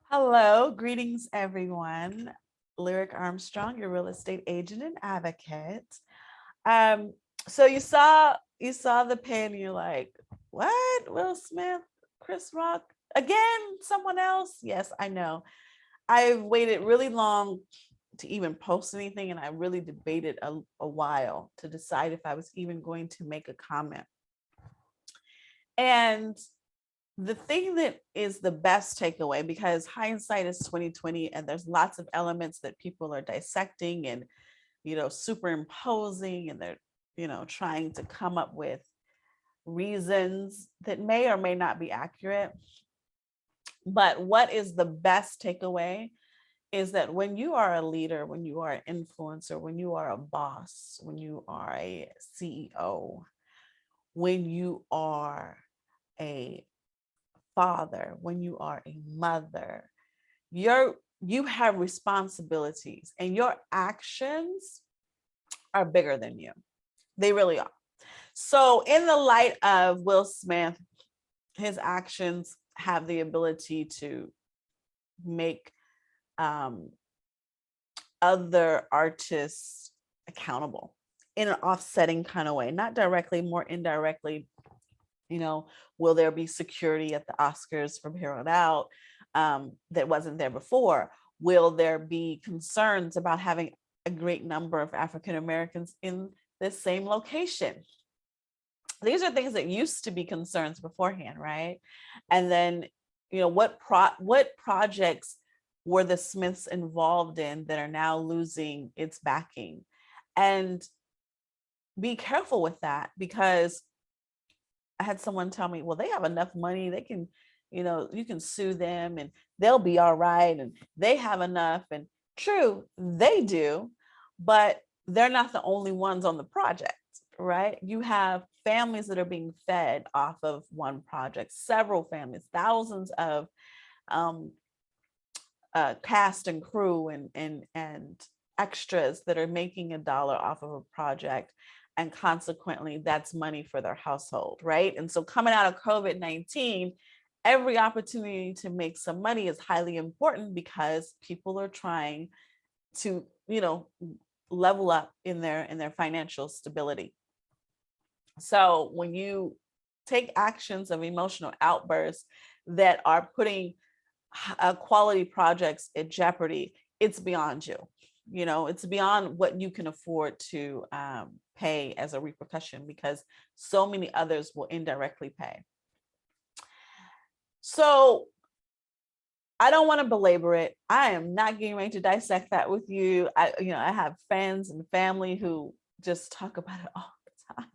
Hello, greetings everyone. Lyric Armstrong, your real estate agent and advocate. Um, so you saw the pin, and you're like, what? Will Smith, Chris Rock, again, someone else? Yes, I know. I've waited really long to even post anything, and I really debated a while to decide if I was even going to make a comment. And the thing that is the best takeaway, because hindsight is 2020 and there's lots of elements that people are dissecting and superimposing, and they're trying to come up with reasons that may or may not be accurate. But what is the best takeaway is that when you are a leader, when you are an influencer, when you are a boss, when you are a CEO, when you are a father, when you are a mother, you have responsibilities, and your actions are bigger than you. They really are. So in the light of Will Smith, his actions have the ability to make other artists accountable in an offsetting kind of way, not directly, more indirectly. Will there be security at the Oscars from here on out that wasn't there before? Will there be concerns about having a great number of African Americans in this same location? These are things that used to be concerns beforehand, right? And then, what projects were the Smiths involved in that are now losing its backing? And be careful with that, because I had someone tell me, well, they have enough money, they can, you can sue them and they'll be all right, and they have enough. And true, they do, but they're not the only ones on the project, right? You have families that are being fed off of one project, several families, thousands of cast and crew and extras that are making a dollar off of a project, and consequently that's money for their household, right? And so coming out of COVID-19, every opportunity to make some money is highly important, because people are trying to level up in their financial stability. So when you take actions of emotional outbursts that are putting quality projects at jeopardy, it's beyond you. It's beyond what you can afford to pay as a repercussion, because so many others will indirectly pay. So I don't want to belabor it. I am not getting ready to dissect that with you. I have friends and family who just talk about it all the time.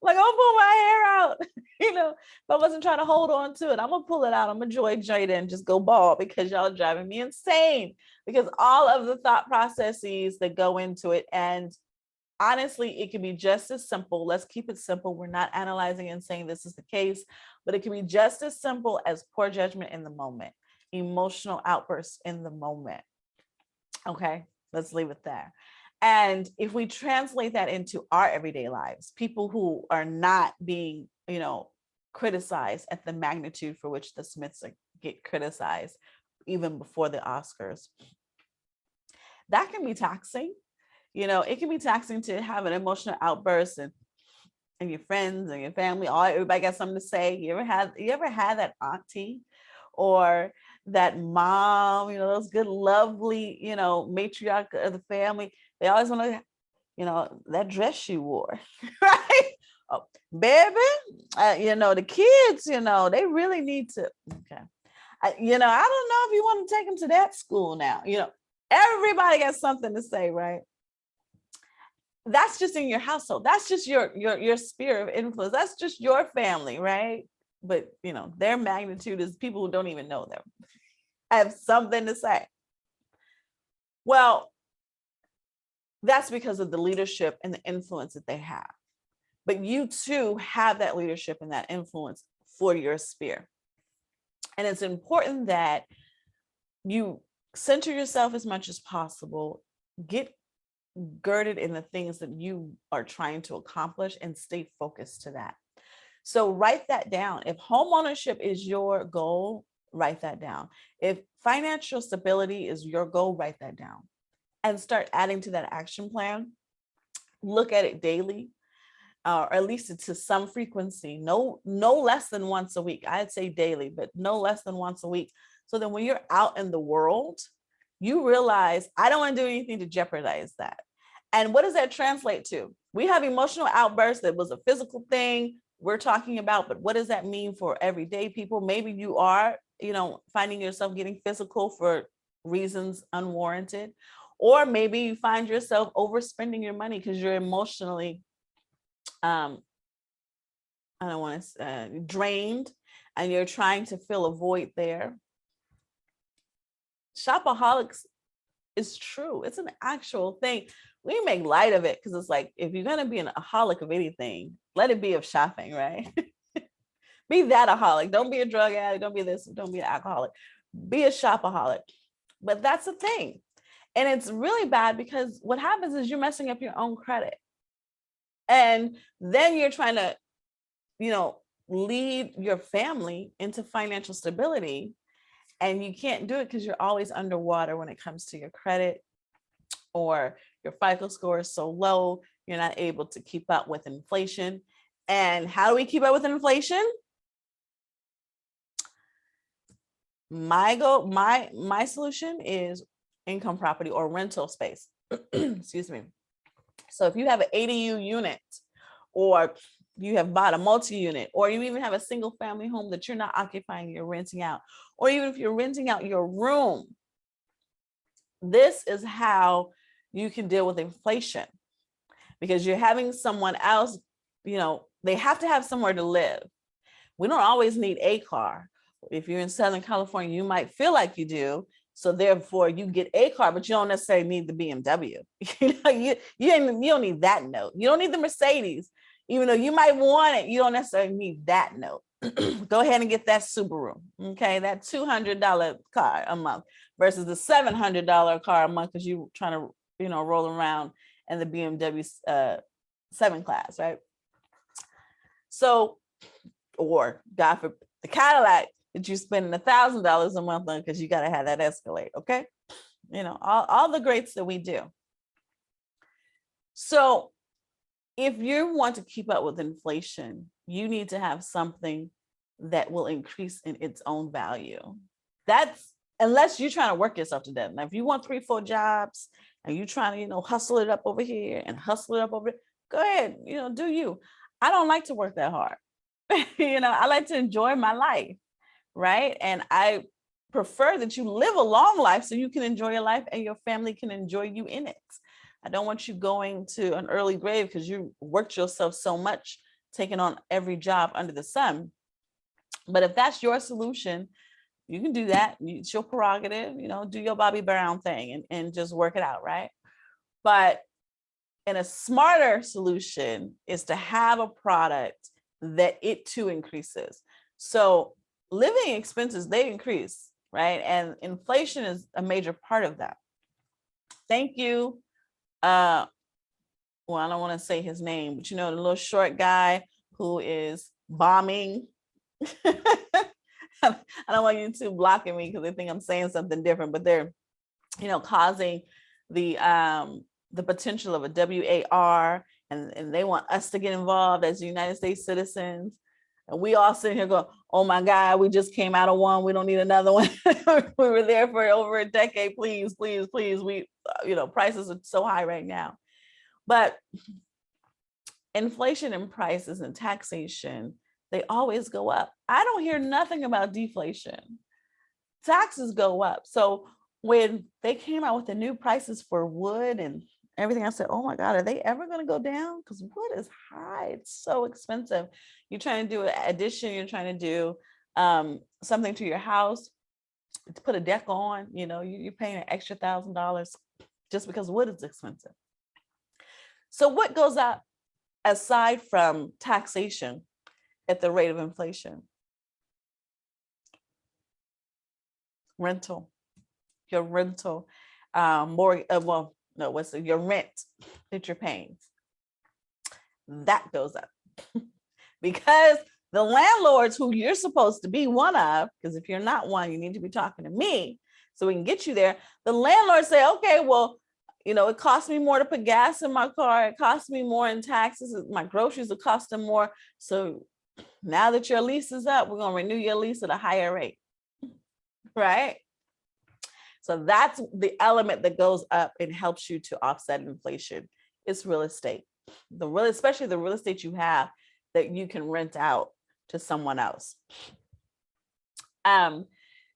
Like, I'll pull my hair out. If I wasn't trying to hold on to it, I'm gonna pull it out. I'm gonna joy Jada and just go bald, because y'all are driving me insane. Because all of the thought processes that go into it, and honestly, it can be just as simple. Let's keep it simple. We're not analyzing and saying this is the case, but it can be just as simple as poor judgment in the moment, emotional outbursts in the moment. Okay, let's leave it there. And if we translate that into our everyday lives, people who are not being, criticized at the magnitude for which the Smiths get criticized, even before the Oscars, that can be taxing. It can be taxing to have an emotional outburst, and your friends and your family, everybody got something to say. You ever had that auntie or that mom, those good, lovely, matriarch of the family? They always want to, that dress you wore, right? Oh, baby, the kids, they really need to, okay. I don't know if you want to take them to that school now. Everybody got something to say, right? That's just in your household. That's just your sphere of influence. That's just your family, right? But their magnitude is people who don't even know them have something to say. Well, that's because of the leadership and the influence that they have. But you too have that leadership and that influence for your sphere. And it's important that you center yourself as much as possible, get girded in the things that you are trying to accomplish, and stay focused to that. So write that down. If home ownership is your goal, write that down. If financial stability is your goal, write that down and start adding to that action plan. Look at it daily, or at least to some frequency, no less than once a week. I'd say daily, but no less than once a week. So then when you're out in the world, you realize, I don't want to do anything to jeopardize that. And what does that translate to? We have emotional outbursts that was a physical thing we're talking about, but what does that mean for everyday people? Maybe you are, finding yourself getting physical for reasons unwarranted, or maybe you find yourself overspending your money because you're emotionally I don't want to drained, and you're trying to fill a void there. Shopaholics is true. It's an actual thing. We make light of it because it's like, if you're going to be an aholic of anything, let it be of shopping, right? Be that aholic. Don't be a drug addict. Don't be this. Don't be an alcoholic. Be a shopaholic. But that's the thing. And it's really bad because what happens is you're messing up your own credit. And then you're trying to, lead your family into financial stability. And you can't do it because you're always underwater when it comes to your credit, or your FICO score is so low, you're not able to keep up with inflation. And how do we keep up with inflation? My solution is income property or rental space. Excuse me. So if you have an ADU unit, or you have bought a multi-unit, or you even have a single family home that you're not occupying, you're renting out, or even if you're renting out your room, this is how you can deal with inflation, because you're having someone else, they have to have somewhere to live. We don't always need a car. If you're in Southern California, you might feel like you do. So therefore you get a car, but you don't necessarily need the BMW. You don't need that note. You don't need the Mercedes, even though you might want it. You don't necessarily need that note. Go ahead and get that Subaru. Okay. That $200 car a month versus the $700 car a month, because you're trying to, roll around in the BMW 7 class, right? So, or God forbid, the Cadillac that you're spending $1,000 a month on, because you got to have that Escalade. Okay. All the greats that we do. So if you want to keep up with inflation, you need to have something that will increase in its own value. That's, unless you're trying to work yourself to death. Now, if you want 3-4 jobs and you're trying to, hustle it up over here and hustle it up over there, go ahead, do you. I don't like to work that hard. I like to enjoy my life, right? And I prefer that you live a long life so you can enjoy your life and your family can enjoy you in it. I don't want you going to an early grave because you worked yourself so much, taking on every job under the sun. But if that's your solution, you can do that. It's your prerogative, do your Bobby Brown thing and just work it out, right? But in a smarter solution is to have a product that it too increases. So living expenses, they increase, right? And inflation is a major part of that. Thank you. Well, I don't want to say his name, but the little short guy who is bombing. I don't want YouTube blocking me because they think I'm saying something different, but they're, causing the potential of a WAR, and they want us to get involved as United States citizens. And we all sitting here going, oh my God, we just came out of one. We don't need another one. We were there for over a decade. Please, please, please. We, prices are so high right now. But inflation and prices and taxation, they always go up. I don't hear nothing about deflation. Taxes go up. So when they came out with the new prices for wood and everything, I said, oh my God, are they ever going to go down? Because wood is high. It's so expensive. You're trying to do an addition. You're trying to do something to your house, to put a deck on, you're paying an extra $1,000 just because wood is expensive. So what goes up aside from taxation at the rate of inflation? Rental. Your rental, your rent that you're paying, that goes up because The landlords who you're supposed to be one of, because if you're not one, you need to be talking to me so we can get you there. The landlords say, okay, well, it costs me more to put gas in my car. It costs me more in taxes. My groceries will cost them more. So now that your lease is up, we're going to renew your lease at a higher rate, right? So that's the element that goes up and helps you to offset inflation. It's real estate, especially the real estate you have that you can rent out to someone else.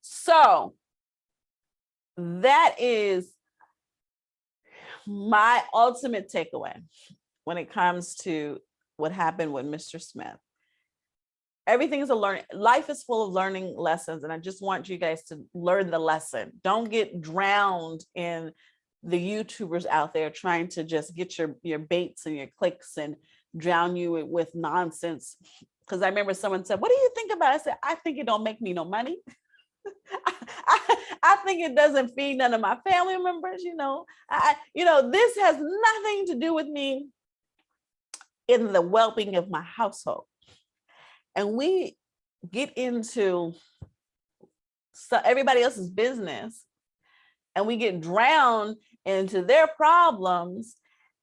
So that is my ultimate takeaway when it comes to what happened with Mr. Smith. Everything is a learning. Life is full of learning lessons. And I just want you guys to learn the lesson. Don't get drowned in the YouTubers out there trying to just get your baits and your clicks and drown you with nonsense. Because I remember someone said, what do you think about it? I said, I think it don't make me no money. I think it doesn't feed none of my family members. This has nothing to do with me in the well-being of my household. And we get into everybody else's business and we get drowned into their problems,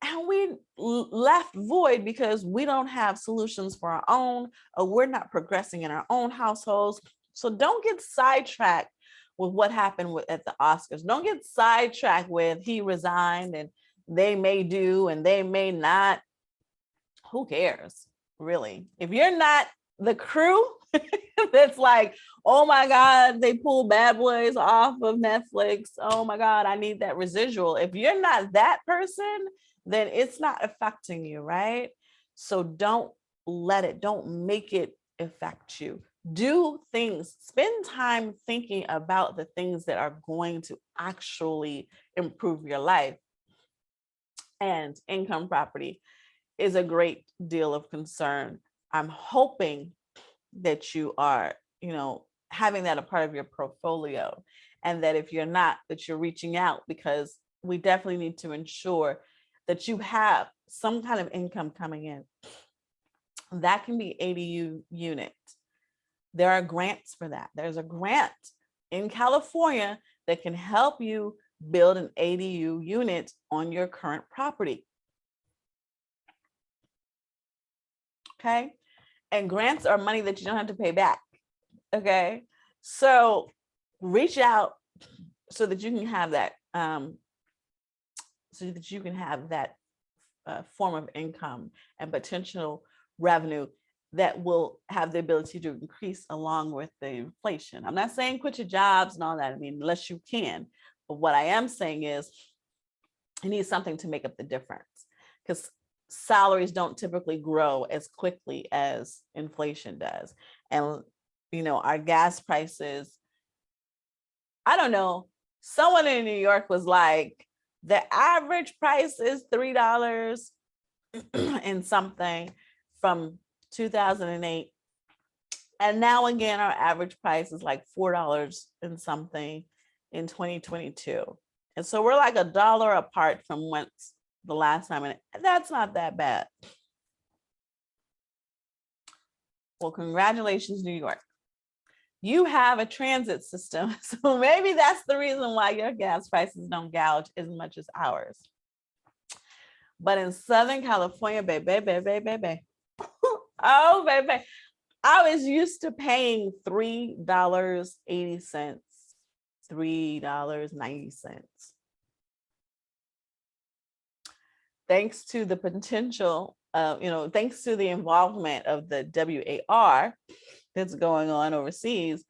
and we left void because we don't have solutions for our own, or we're not progressing in our own households. So don't get sidetracked with what happened at the Oscars. Don't get sidetracked with he resigned and they may do and they may not. Who cares, really? If you're not the crew that's like, oh my God, they pulled Bad Boys off of Netflix. Oh my God, I need that residual. If you're not that person, then it's not affecting you, right? So don't make it affect you. Do things, spend time thinking about the things that are going to actually improve your life. And income property is a great deal of concern. I'm hoping that you are, having that a part of your portfolio, and that if you're not, that you're reaching out, because we definitely need to ensure that you have some kind of income coming in. That can be ADU unit. There are grants for that. There's a grant in California that can help you build an ADU unit on your current property. Okay. And grants are money that you don't have to pay back. Okay. So reach out so that you can have that, form of income and potential revenue that will have the ability to increase along with the inflation. I'm not saying quit your jobs and all that. I mean, unless you can. But what I am saying is you need something to make up the difference, because salaries don't typically grow as quickly as inflation does. And, our gas prices, I don't know, someone in New York was like, the average price is $3 and something from 2008. And now again, our average price is like $4 and something in 2022. And so we're like $1 apart from once the last time, and that's not that bad. Well, congratulations, New York. You have a transit system, so maybe that's the reason why your gas prices don't gouge as much as ours. But in Southern California, baby, oh, baby, I was used to paying $3.80, $3.90. Thanks to the potential, thanks to the involvement of the WAR that's going on overseas,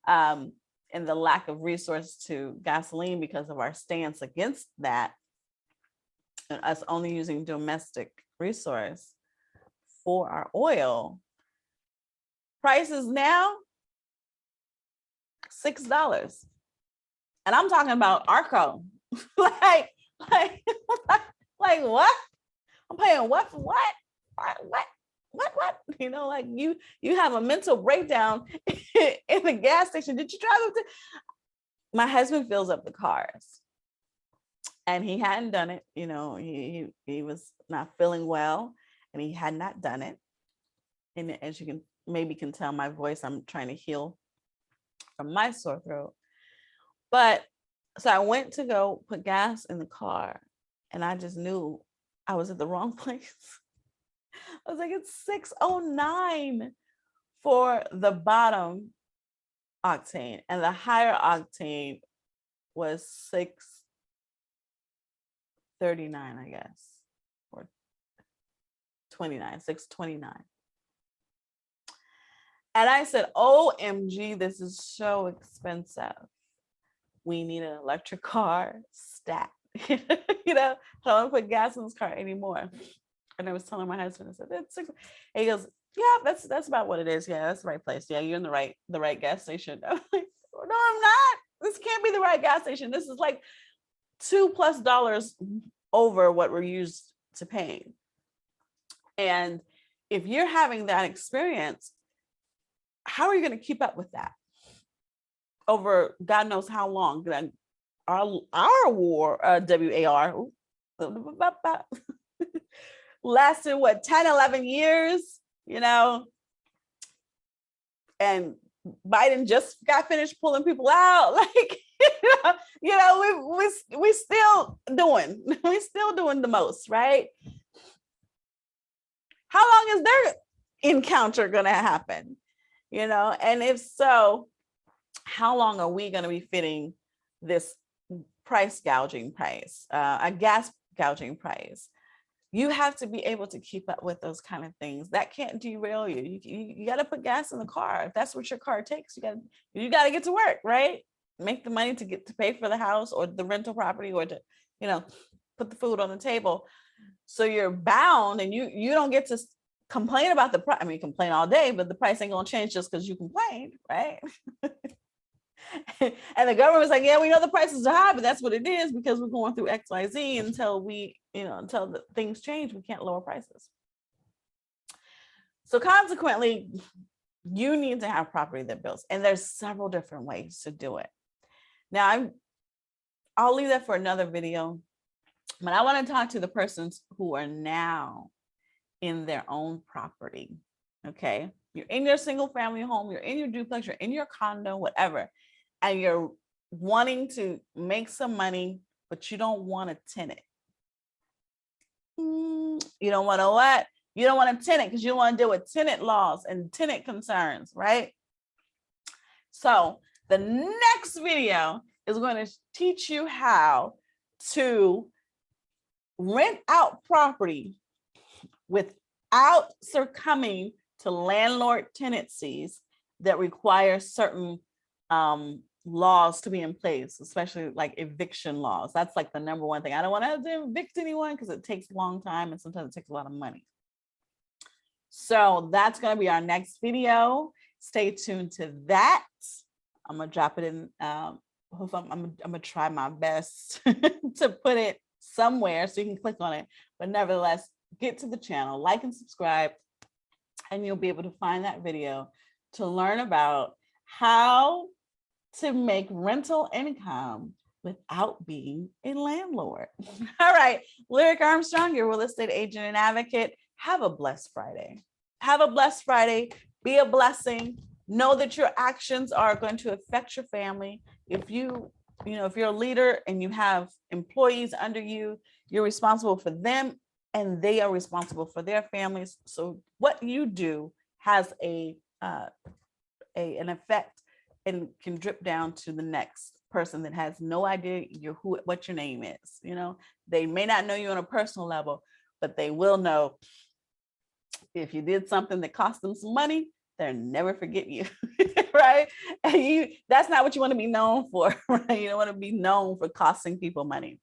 and the lack of resource to gasoline because of our stance against that, and us only using domestic resource for our oil, prices now $6. And I'm talking about ARCO. like what? I'm paying what for what? What? You have a mental breakdown in the gas station. Did you drive up to? My husband fills up the cars, and he hadn't done it. He was not feeling well, and he had not done it. And as you can maybe can tell my voice, I'm trying to heal from my sore throat. But so I went to go put gas in the car, and I just knew I was at the wrong place. I was like, it's 609 for the bottom octane, and the higher octane was 639, I guess, or 29, 629. And I said, OMG, this is so expensive. We need an electric car stat. You know, I don't want to put gas in this car anymore. And I was telling my husband, I said, that's and he goes, yeah, that's about what it is. Yeah, that's the right place. Yeah, you're in the right gas station. I'm like, no, I'm not. This can't be the right gas station. This is like $2+ over what we're used to paying. And if you're having that experience, how are you going to keep up with that over God knows how long? Our war, WAR, lasted what, 10, 11 years, you know, and Biden just got finished pulling people out. Like, we still doing the most, right? How long is their encounter going to happen? You know, and if so, how long are we going to be fitting this price gouging price, a gas gouging price? You have to be able to keep up with those kind of things. That can't derail you. You got to put gas in the car. If that's what your car takes, you got to get to work, right? Make the money to pay for the house or the rental property, or to, you know, put the food on the table. So you're bound, and you don't get to complain about the price. I mean, complain all day, but the price ain't gonna change just because you complained, right? And the government's like, yeah, we know the prices are high, but that's what it is because we're going through XYZ until the things change, we can't lower prices. So consequently, you need to have property that builds, and there's several different ways to do it. Now, I'll leave that for another video, but I want to talk to the persons who are now in their own property. Okay, you're in your single family home, you're in your duplex, you're in your condo, whatever, and you're wanting to make some money, but you don't want to tenant. You don't want to what? You don't want to tenant because you don't want to deal with tenant laws and tenant concerns, right? So the next video is going to teach you how to rent out property without succumbing to landlord tenancies that require certain laws to be in place, especially like eviction laws. That's like the number one thing. I don't want to have to evict anyone because it takes a long time and sometimes it takes a lot of money. So that's going to be our next video. Stay tuned to that. I'm going to drop it in. I'm going to try my best to put it somewhere so you can click on it. But nevertheless, get to the channel, like and subscribe, and you'll be able to find that video to learn about how to make rental income without being a landlord. All right, Lyric Armstrong, your real estate agent and advocate. Have a blessed Friday. Have a blessed Friday. Be a blessing. Know that your actions are going to affect your family. If you're a leader and you have employees under you, you're responsible for them and they are responsible for their families. So what you do has an effect and can drip down to the next person that has no idea what your name is. You know, they may not know you on a personal level, but they will know if you did something that cost them some money, they'll never forget you, right? And that's not what you want to be known for, right? You don't want to be known for costing people money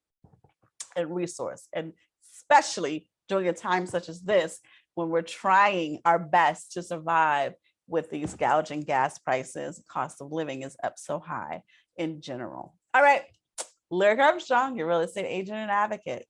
and resource, and especially during a time such as this, when we're trying our best to survive with these gouging gas prices. Cost of living is up so high in general. All right, Lyric Armstrong, your real estate agent and advocate.